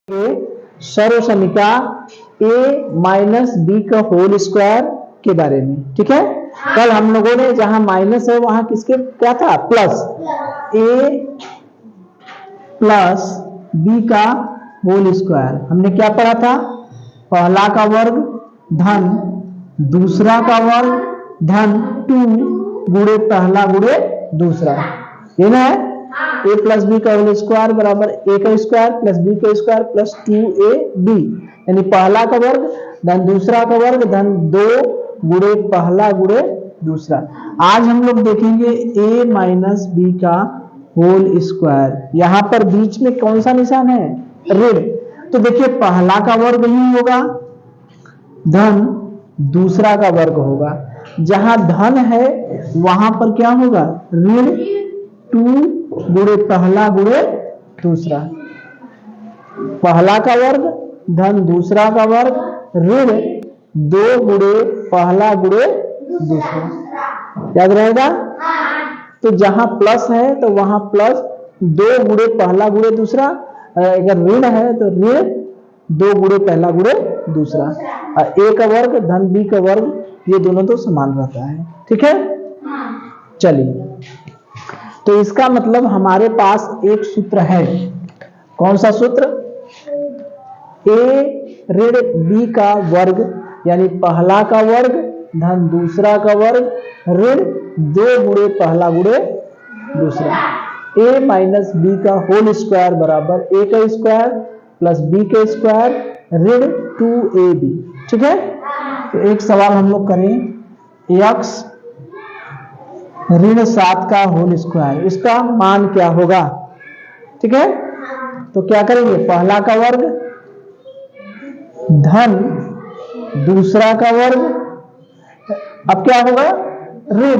Serve समीका a minus B का whole square के बारे में। ठीक है, कल हम लोगों ने जहां माइनस है वहां किसके क्या था, प्लस a प्लस बी का होल स्क्वायर। हमने क्या पढ़ा था, पहला का वर्ग धन दूसरा का वर्ग धन 2 गुणे पहला गुणे दूसरा। ये ना है a प्लस बी का होल स्क्वायर बराबर a का स्क्वायर प्लस b का स्क्वायर प्लस 2ab, यानी पहला का वर्ग धन दूसरा का वर्ग धन 2 गुणे पहला गुणे दूसरा। आज हम लोग देखेंगे a माइनस बी का होल स्क्वायर। यहां पर बीच में कौन सा निशान है, ऋण। तो देखिए पहला का वर्ग ही होगा धन दूसरा का वर्ग होगा, जहां धन है वहां पर क्या होगा, ऋण 2 गुणे पहला गुणे दूसरा। पहला का वर्ग धन दूसरा का वर्ग ऋण 2 गुणे पहला गुणे दूसरा। याद रहेगा। तो जहां प्लस है तो वहां प्लस 2 गुणे पहला गुणे दूसरा, अगर ऋण है तो ऋण 2 गुणे पहला गुणे दूसरा। a का वर्ग धन b का वर्ग, ये दोनों तो समान रहता है। ठीक है, चलिए तो इसका मतलब हमारे पास एक सूत्र है। कौन सा सूत्र, a ऋण b का वर्ग यानी पहला का वर्ग धन दूसरा का वर्ग ऋण 2 गुणे पहला गुणे दूसरा। a माइनस बी का होल स्क्वायर बराबर a का स्क्वायर प्लस b का स्क्वायर ऋण 2ab। ठीक है, तो एक सवाल हम लोग करें, x ऋण 7 का होल स्क्वायर, इसका मान क्या होगा। ठीक है, तो क्या करेंगे, पहला का वर्ग धन दूसरा का वर्ग, अब क्या होगा, ऋण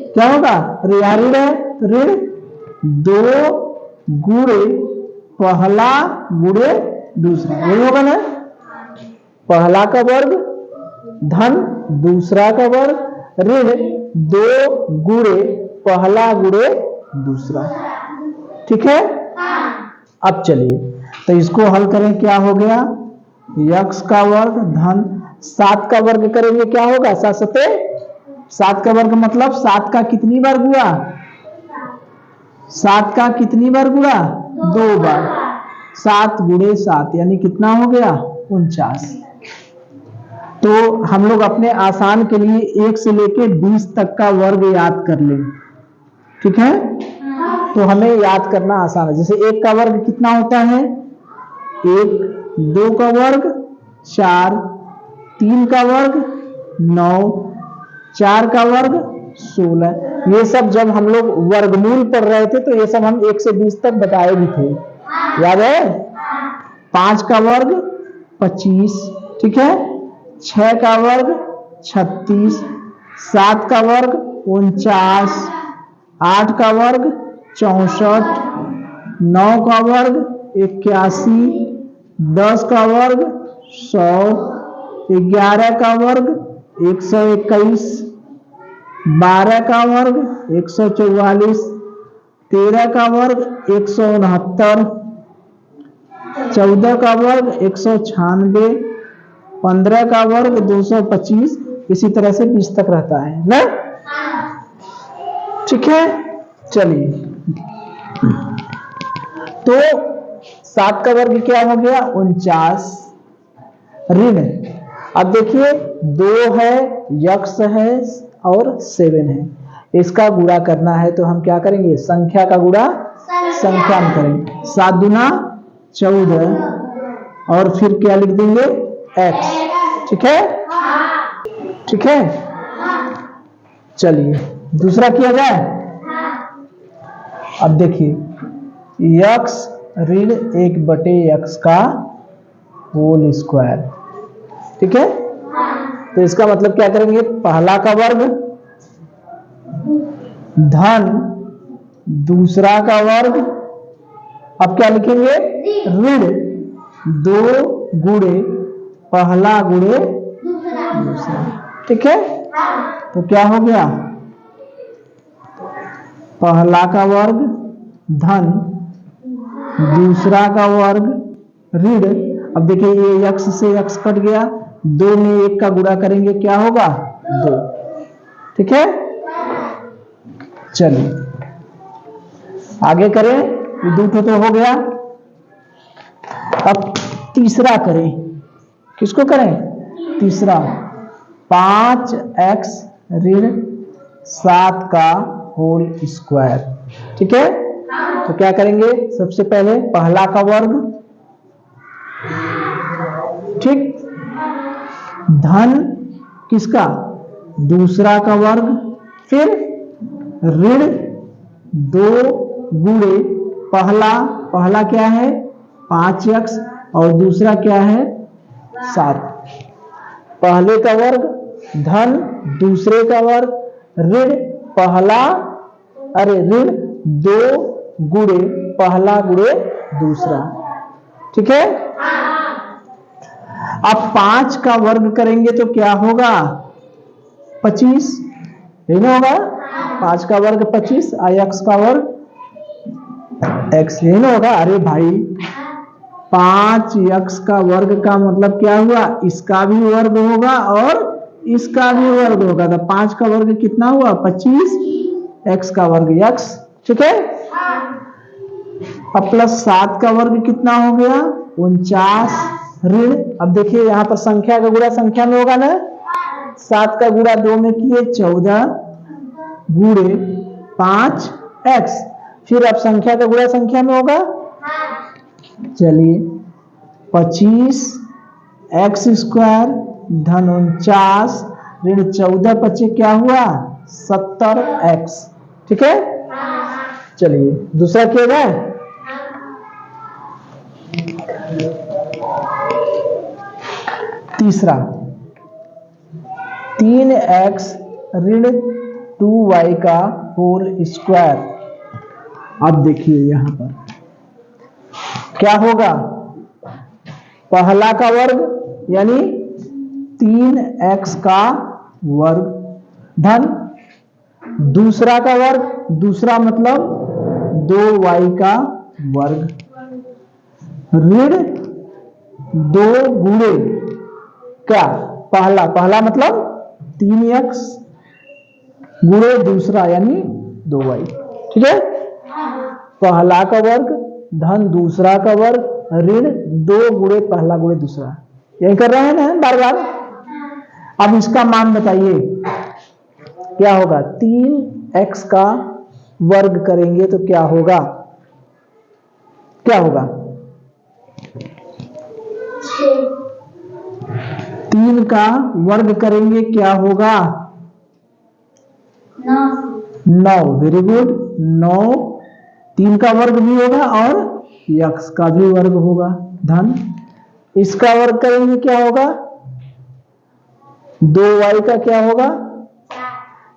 क्या होगा, ऋण है तो ऋण 2 गुणे पहला गुणे दूसरा। यही होगा ना, पहला का वर्ग धन दूसरा का वर्ग ऋण 2 गुणे पहला गुणे दूसरा। ठीक है, अब चलिए तो इसको हल करें। क्या हो गया, x का वर्ग धन 7 का वर्ग करेंगे, क्या होगा 7 सते 7 का वर्ग मतलब 7 का कितनी बार गुणा, 7 का कितनी बार गुणा, 2 बार। 7 गुणे 7 यानी कितना हो गया, 49। तो हम लोग अपने आसान के लिए 1 से लेके 20 तक का वर्ग याद कर लें। ठीक है, तो हमें याद करना आसान है। जैसे 1 का वर्ग कितना होता है, 1, 2 का वर्ग 4, 3 का वर्ग 9, 4 का वर्ग 16। ये सब जब हम लोग वर्गमूल पढ़ रहे थे तो ये सब हम 1 से 20 तक बताए भी थे, याद है। 5 का वर्ग 25, ठीक है, 6 का वर्ग 36, 7 का वर्ग 49, 8 का वर्ग 64, 9 का वर्ग 81, 10 का वर्ग 100, 11 का वर्ग 121, 12 का वर्ग 144, 13 का वर्ग 169, 14 का वर्ग 196, 15 का वर्ग 225, इसी तरह से 20 तक रहता है ना। ठीक है, चलिए तो 7 का वर्ग क्या हो गया, 49 ऋण। अब देखिए 2 है, x है और 7 है, इसका गुणा करना है तो हम क्या करेंगे, संख्या का गुणा संख्या में करेंगे। 7 दूना 14 और फिर क्या लिख देंगे, x। ठीक है, ठीक है, चलिए दूसरा किया जाए। अब देखिए x ऋण 1/x का होल स्क्वायर। ठीक है, तो इसका मतलब क्या करेंगे, पहला का वर्ग धन दूसरा का वर्ग, अब क्या लिखेंगे, ऋण 2 गुणे पहला गुणे दूसरा। ठीक है, तो क्या हो गया, पहला का वर्ग धन दूसरा का वर्ग ऋण, अब देखिए ये x से x कट गया, 2 में 1 का गुणा करेंगे क्या होगा 2। ठीक है, चलिए आगे करें, ये 2 तो हो गया। अब तीसरा करें, किसको करें तीसरा, 5x ऋण 7 का होल स्क्वायर। ठीक है, तो क्या करेंगे, सबसे पहले पहला का वर्ग, ठीक, धन किसका दूसरा का वर्ग, फिर ऋण 2 गुणे पहला क्या है 5x और दूसरा क्या है 7, पहले का वर्ग धन दूसरे का वर्ग ऋण ऋण 2 गुणे पहला गुणे दूसरा। ठीक है, अब 5 का वर्ग करेंगे तो क्या होगा 25, यही ना होगा, 5 का वर्ग 25 और x का वर्ग x, यही ना होगा। अरे भाई 5x का वर्ग का मतलब क्या हुआ, इसका भी वर्ग होगा और इसका भी वर्ग होगा, तो 5 का वर्ग कितना हुआ 25, x का वर्ग x। ठीक है, अब प्लस 7 का वर्ग कितना हो गया 49 ऋण, अब देखिए यहां पर संख्या का गुणा संख्या में होगा ना, 7 का गुणा 2 में किए 14 गुणे 5x, फिर अब संख्या का गुणा संख्या में होगा, चलिए 25 x स्क्वायर धन 49 ऋण 14 बचे क्या हुआ 70x। ठीक है, चलिए दूसरा क्या है, तीसरा 3x ऋण 2y का होल स्क्वायर। अब देखिए यहां पर क्या होगा, पहला का वर्ग यानी 3x का वर्ग धन दूसरा का वर्ग, दूसरा मतलब 2y का वर्ग ऋण 2 गुणे क्या पहला मतलब 3x गुणे दूसरा यानी 2y। ठीक है, पहला का वर्ग धन दूसरा का वर्ग ऋण 2 गुणे पहला गुणे दूसरा, यही कर रहे हैं ना बार बार। अब इसका मान बताइए क्या होगा, 3x का वर्ग करेंगे तो क्या होगा, क्या होगा 3 का वर्ग करेंगे क्या होगा 9, वेरी गुड 9, 3 का वर्ग भी होगा और x का भी वर्ग होगा धन इसका वर्ग करेंगे क्या होगा 2y का क्या होगा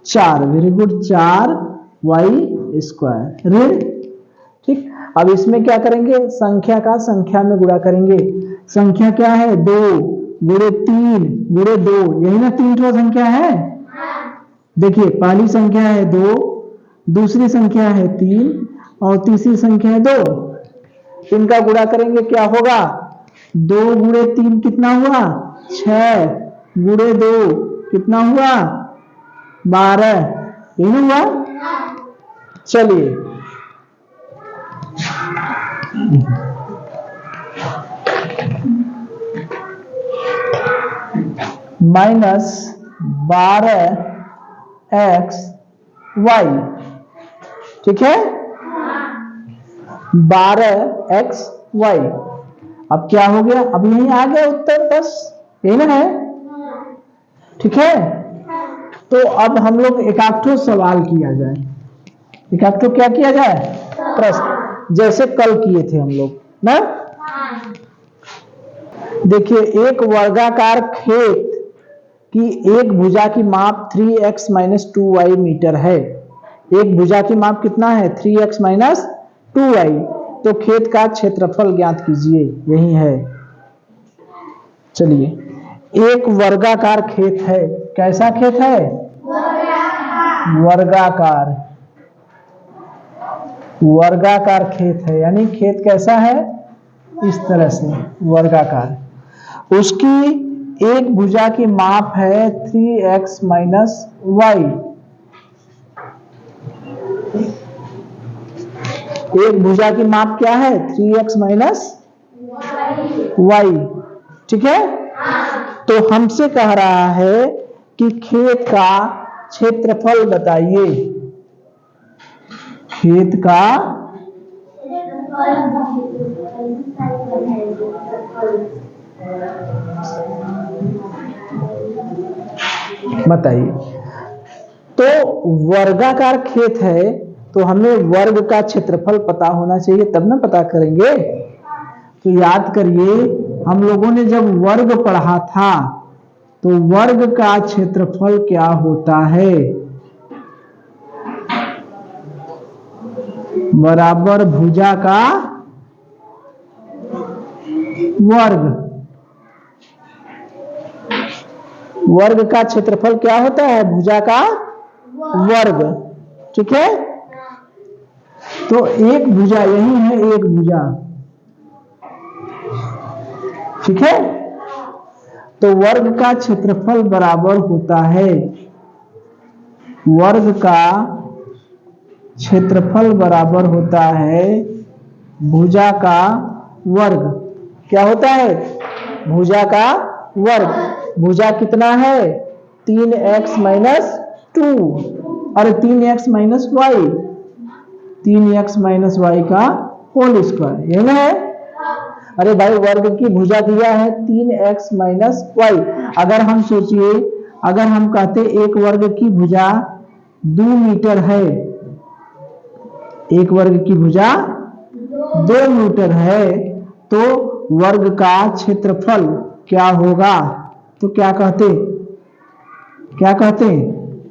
4, वेरी गुड 4y स्क्वायर ऋण। ठीक, अब इसमें क्या करेंगे, संख्या का संख्या में गुणा करेंगे, संख्या क्या है 2 गुणे 3 गुणे 2, यही ना 3 ठो संख्या है। देखिए पहली संख्या है 2, दूसरी संख्या है 3 और तीसरी संख्या है 2, इनका गुणा करेंगे क्या होगा 2 गुणे 3 कितना हुआ 6 गुणे 2 कितना हुआ 12, यही हुआ। चलिए -12xy, ठीक है 12xy। अब क्या हो गया, अब यही आ गया उत्तर, बस यही ना है। ठीक है, तो अब हम लोग एकाक्ठो सवाल किया जाए, एकाक्ठो क्या किया जाए प्रश्न, जैसे कल किए थे हम लोग ना। देखिए एक वर्गाकार खेत की एक भुजा की माप 3x - 2y मीटर है, एक भुजा की माप कितना है 3x - 2y, तो खेत का क्षेत्रफल ज्ञात कीजिए, यही है। चलिए एक वर्गाकार खेत है, कैसा खेत है वर्गाकार, वर्गाकार खेत है, यानी खेत कैसा है इस तरह से वर्गाकार। उसकी एक भुजा की माप है 3x माइनस वाई। एक भुजा की माप क्या है? 3x minus Y. ठीक है, तो हमसे कह रहा है कि खेत का क्षेत्रफल बताइए। खेत का बताइए। तो वर्गाकार खेत है तो हमें वर्ग का क्षेत्रफल पता होना चाहिए, तब ना पता करेंगे। तो याद करिए, हम लोगों ने जब वर्ग पढ़ा था तो वर्ग का क्षेत्रफल क्या होता है? बराबर भुजा का वर्ग। वर्ग का क्षेत्रफल क्या होता है? भुजा का वर्ग। ठीक है, तो एक भुजा यही है, एक भुजा। ठीक है, तो वर्ग का क्षेत्रफल बराबर होता है, वर्ग का क्षेत्रफल बराबर होता है भुजा का वर्ग। क्या होता है? भुजा का वर्ग। भुजा कितना है? 3x माइनस 2 और 3x minus y, 3x minus y का होल स्क्वायर, यही ना है? अरे भाई, वर्ग की भुजा दिया है 3x माइनस वाई। अगर हम सोचिए, अगर हम कहते एक वर्ग की भुजा 2 मीटर है, एक वर्ग की भुजा 2 मीटर है, तो वर्ग का क्षेत्रफल क्या होगा? तो क्या कहते? क्या कहते?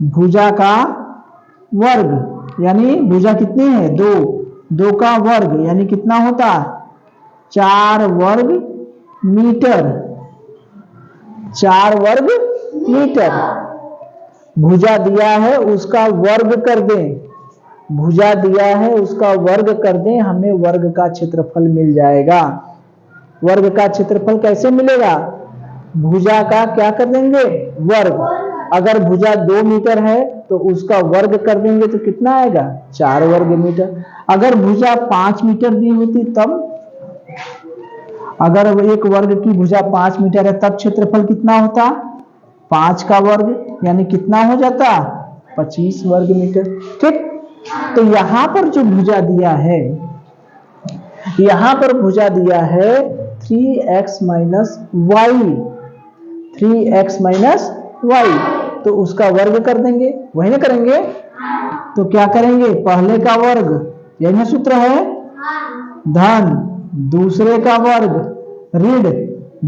भुजा का वर्ग, यानी भुजा कितनी है? 2, 2 का वर्ग यानी कितना होता? 4 वर्ग मीटर, 4 वर्ग मीटर। भुजा दिया है उसका वर्ग कर दें, भुजा दिया है उसका वर्ग कर दें, हमें वर्ग का क्षेत्रफल मिल जाएगा। वर्ग का क्षेत्रफल कैसे मिलेगा? भुजा का क्या कर देंगे? वर्ग। अगर भुजा 2 मीटर है तो उसका वर्ग कर देंगे तो कितना आएगा? 4 वर्ग मीटर। अगर भुजा 5 मीटर दी होती तब, अगर एक वर्ग की भुजा 5 मीटर है तब क्षेत्रफल कितना होता? 5 का वर्ग यानी कितना हो जाता? 25 वर्ग मीटर। ठीक, तो यहां पर जो भुजा दिया है, यहां पर भुजा दिया है 3x minus y, 3x minus Y, तो उसका वर्ग कर देंगे, वही ना करेंगे? तो क्या करेंगे? पहले का वर्ग, यही सूत्र है, धन दूसरे का वर्ग ऋण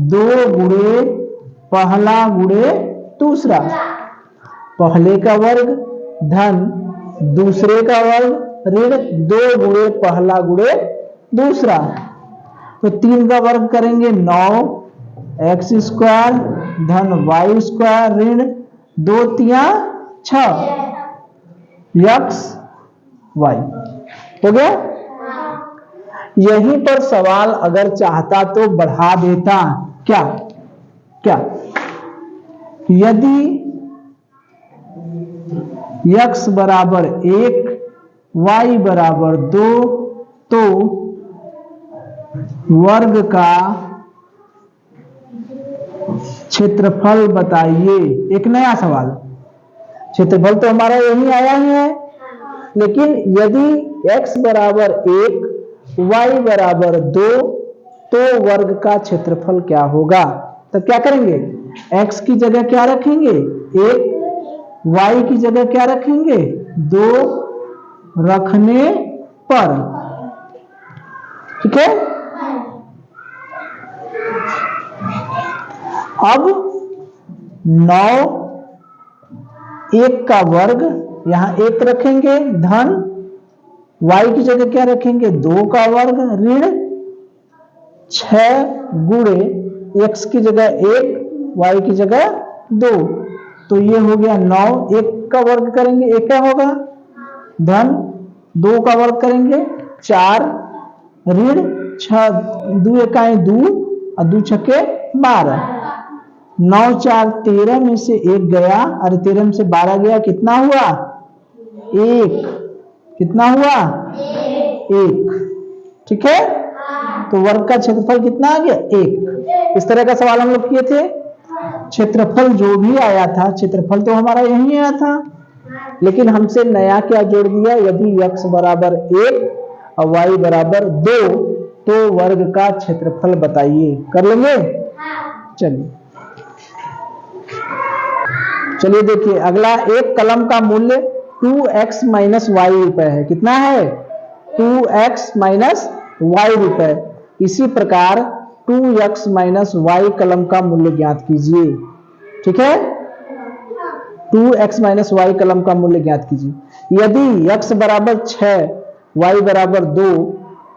2 गुणे पहला गुणे दूसरा। पहले का वर्ग धन दूसरे का वर्ग ऋण 2 गुणे पहला गुणे दूसरा। तो 3 का वर्ग करेंगे 9x स्क्वायर धन वाई स्क्वायर ऋण 2 तिया 6 x वाई। हो गया? यहीं पर सवाल अगर चाहता तो बढ़ा देता। क्या? क्या? यदि x बराबर 1 y बराबर 2 तो वर्ग का क्षेत्रफल बताइए। एक नया सवाल। क्षेत्रफल तो हमारा यही आया ही है, लेकिन यदि x बराबर 1 y बराबर 2 तो वर्ग का क्षेत्रफल क्या होगा? तब क्या करेंगे? x की जगह क्या रखेंगे? 1, y की जगह क्या रखेंगे? 2 रखने पर। ठीक है, अब 9 1 का वर्ग, यहां 1 रखेंगे धन y की जगह क्या रखेंगे? 2 का वर्ग ऋण 6 गुणे x की जगह 1 y की जगह 2। तो ये हो गया 9, 1 का वर्ग करेंगे 1 क्या होगा? धन 2 का वर्ग करेंगे 4 ऋण 6 2 इकाई 2 और 2 छक्के 12, 9 4 13 में से 1 गया, अरे 13 में से 12 गया, कितना हुआ? 1। कितना हुआ? 1। ठीक है, तो वर्ग का क्षेत्रफल कितना आ गया? 1। इस तरह का सवाल हम लोग किए थे। क्षेत्रफल जो भी आया था, क्षेत्रफल तो हमारा यही आया था, लेकिन हमसे नया क्या जोड़ दिया? यदि x बराबर 1 और y बराबर 2 तो वर्ग का क्षेत्रफल बताइए। कर लेंगे? चलिए चलिए देखिए, अगला एक कलम का मूल्य 2x माइनस वाई रुपए है। कितना है? 2x माइनस वाई रुपए। इसी प्रकार 2x माइनस वाई कलम का मूल्य ज्ञात कीजिए। ठीक है, 2x माइनस वाई कलम का मूल्य ज्ञात कीजिए। यदि x बराबर 6 y बराबर 2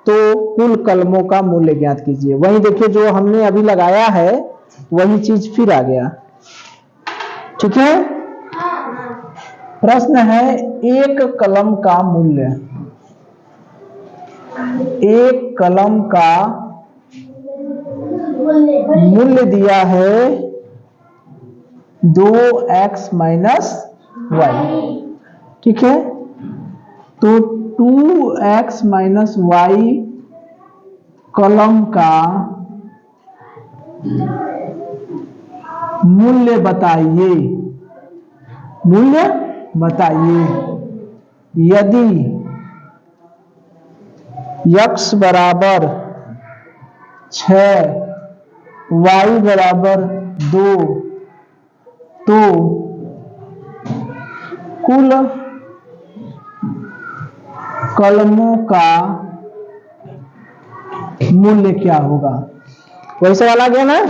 तो कुल कलमों का मूल्य ज्ञात कीजिए। वही देखिए, जो हमने अभी लगाया है वही चीज फिर आ गया। ठीक है, प्रश्न है एक कलम का मूल्य। एक कलम का मूल्य दिया है 2x माइनस वाई। ठीक है, तो 2x माइनस वाई कलम का मूल्य बताइए। मूल्य बताइए। यदि x बराबर 6 y बराबर 2 तो कुल कलमों का मूल्य क्या होगा? वही सवाल आ गया ना।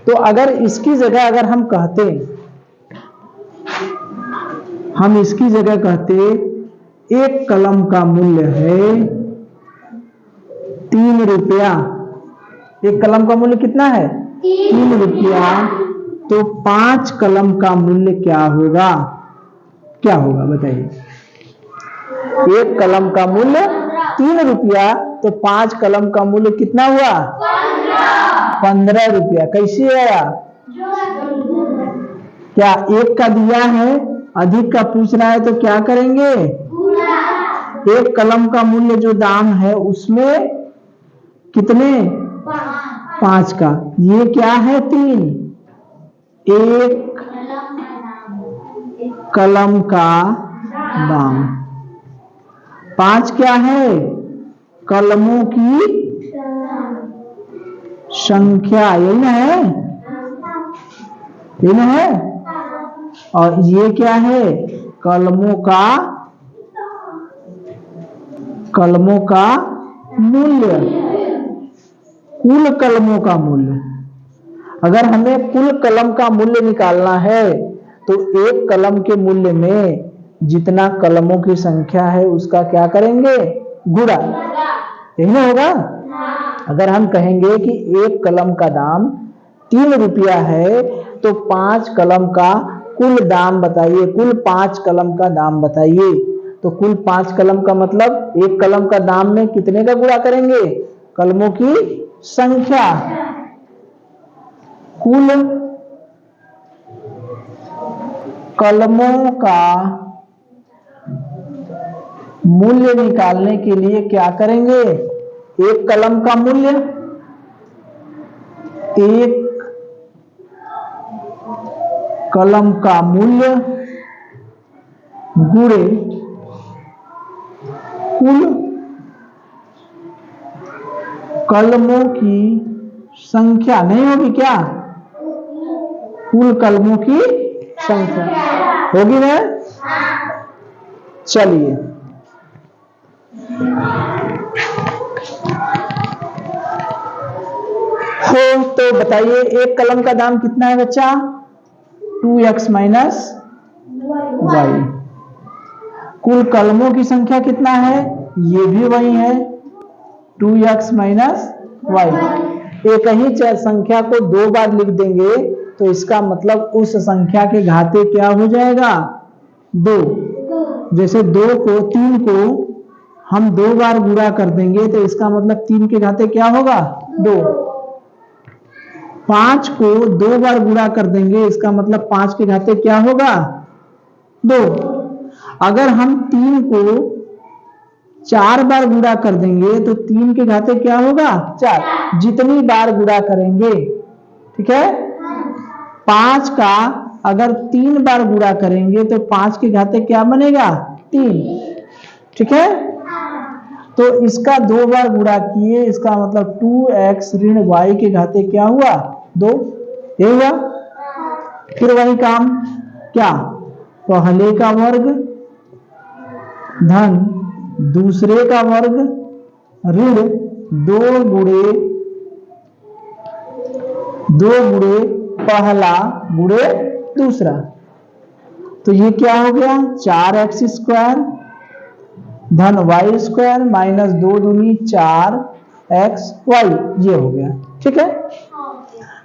तो अगर इसकी जगह अगर हम कहते, इसकी जगह कहते एक कलम का मूल्य है 3 रुपया। एक कलम का मूल्य कितना है? 3 रुपया। तो 5 कलम का मूल्य क्या होगा? क्या होगा बताइए। एक कलम का मूल्य 3 रुपया, तो 5 कलम का मूल्य कितना हुआ? 15 रुपया। कैसे आया? क्या एक का दिया है, अधिक का पूछ रहा है, तो क्या करेंगे? एक कलम का मूल्य जो दाम है उसमें कितने? 5 का। ये क्या है? 3। एक कलम का दाम। 5 क्या है? कलमों की संख्या। यही ना है? यही ना है? और ये क्या है? कलमों का मूल्य। कुल कलमों का मूल्य। अगर हमें कुल कलम का मूल्य निकालना है तो एक कलम के मूल्य में जितना कलमों की संख्या है उसका क्या करेंगे? गुणा। यही ना होगा? अगर हम कहेंगे कि एक कलम का दाम 3 रुपया है तो 5 कलम का कुल दाम बताइए। कुल 5 कलम का दाम बताइए। तो कुल 5 कलम का मतलब एक कलम का दाम में कितने का गुणा करेंगे? कलमों की संख्या। कुल कलमों का मूल्य निकालने के लिए क्या करेंगे? एक कलम का मूल्य, एक कलम का मूल्य गुणे कुल कलमों की संख्या। नहीं होगी क्या? कुल कलमों की संख्या होगी ना? चलिए हो तो बताइए एक कलम का दाम कितना है बच्चा? 2x minus Y. कुल कलमों की संख्या कितना है? ये भी वही है 2x माइनस वाई। एक ही संख्या को 2 बार लिख देंगे तो इसका मतलब उस संख्या के घाते क्या हो जाएगा? 2। जैसे 2 को 3 को हम 2 बार गुणा कर देंगे तो इसका मतलब 3 के घाते क्या होगा 2। 5 को 2 बार गुणा कर देंगे इसका मतलब 5 के घाते क्या होगा 2। अगर हम 3 को 4 बार गुणा कर देंगे तो 3 के घाते क्या होगा 4। जितनी बार गुणा करेंगे, ठीक है। 5 का अगर 3 बार गुणा करेंगे तो 5 के घाते क्या बनेगा 3, ठीक है। तो इसका 2 बार गुणा किए, इसका मतलब 2x ऋण y के घाते क्या हुआ 2, ये हुआ। फिर वही काम क्या, पहले का वर्ग धन दूसरे का वर्ग ऋण 2 गुणे पहला गुणे दूसरा। तो ये क्या हो गया 4x स्क्वायर धन y स्क्वायर माइनस 2 दूनी 4xy, ये हो गया, ठीक है।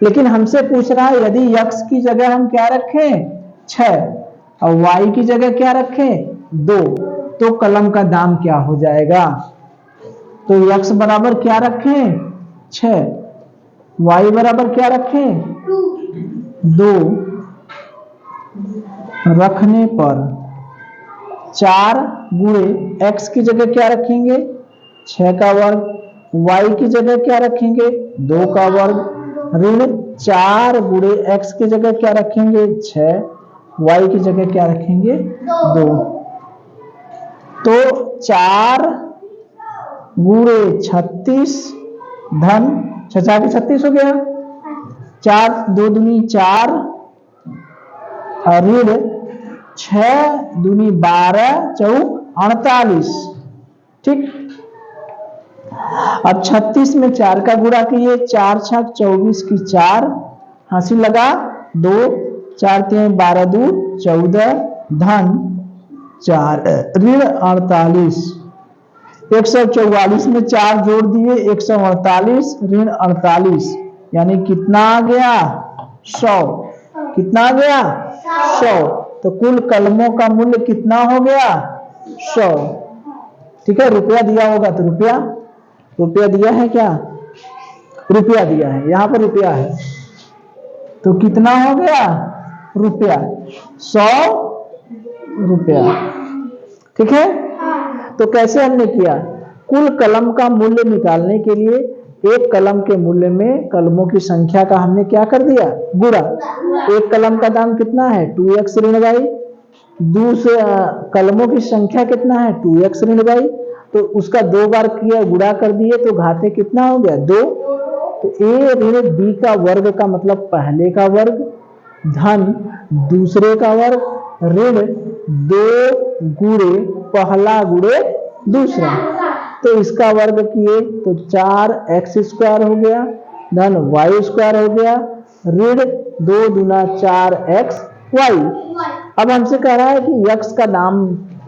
लेकिन हमसे पूछ रहा है यदि x की जगह हम क्या रखें 6 और y की जगह क्या रखें 2, तो कलम का दाम क्या हो जाएगा। तो x बराबर क्या रखें 6, y बराबर क्या रखें 2, रखने पर 4 गुणे x की जगह क्या रखेंगे 6 का वर्ग, y की जगह क्या रखेंगे 2 का वर्ग ऋण 4 गुणे x की जगह क्या रखेंगे 6, y की जगह क्या रखेंगे 2। तो 4 गुणे 36 धन 6 36 हो गया, 4 2 दूनी 4 ऋण 6 दूनी 12 चौक 48, ठीक। अब 36 में 4 का गुणा किए, 4 छक 24 की 4 हासिल लगा 2, 4 3 12 2 14 धन 4 ऋण 48। 144 में 4 जोड़ दिए 148 ऋण 48, यानी कितना आ गया 100। कितना आ गया 100। तो कुल कलमों का मूल्य कितना हो गया 100, ठीक है। रुपया दिया होगा तो रुपया दिया है क्या, रुपया दिया है, यहां पर रुपया है तो कितना हो गया रुपया 100 रुपया, ठीक है। तो कैसे हमने किया, कुल कलम का मूल्य निकालने के लिए एक कलम के मूल्य में कलमों की संख्या का हमने क्या कर दिया गुणा। एक कलम का दाम कितना है 2x ऋण y, दूसरे कलमों की संख्या कितना है 2x ऋण y, तो उसका 2 बार किया गुणा कर दिए तो घाते कितना हो गया 2। तो a ऋण b का वर्ग का मतलब पहले का वर्ग धन दूसरे का वर्ग ऋण 2 गुणे पहला गुणे दूसरा। तो इसका वर्ग किए तो 4x स्क्वायर हो गया धन y स्क्वायर हो गया ऋण 2 दूना 4xy। अब हमसे कह रहा है कि x का दाम,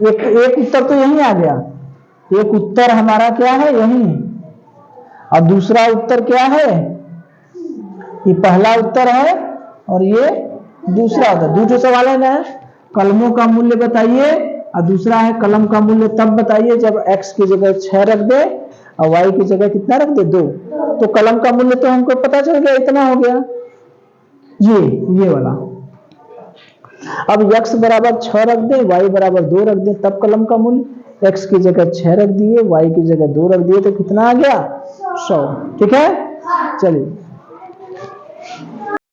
एक उत्तर तो यही आ गया, एक उत्तर हमारा क्या है यही, और दूसरा उत्तर क्या है, ये पहला उत्तर है और ये दूसरा उत्तर। दूसरा सवाल है ना कलमों का मूल्य बताइए, और दूसरा है कलम का मूल्य तब बताइए जब x की जगह 6 रख दे और y की जगह कितना रख दे 2। तो कलम का मूल्य तो हमको पता चल गया इतना हो गया, ये वाला। अब x बराबर 6 रख दे, y बराबर 2 रख दे, तब कलम का मूल्य x की जगह 6 रख दिए, y की जगह 2 रख दिए, तो कितना आ गया 100, ठीक है। चलिए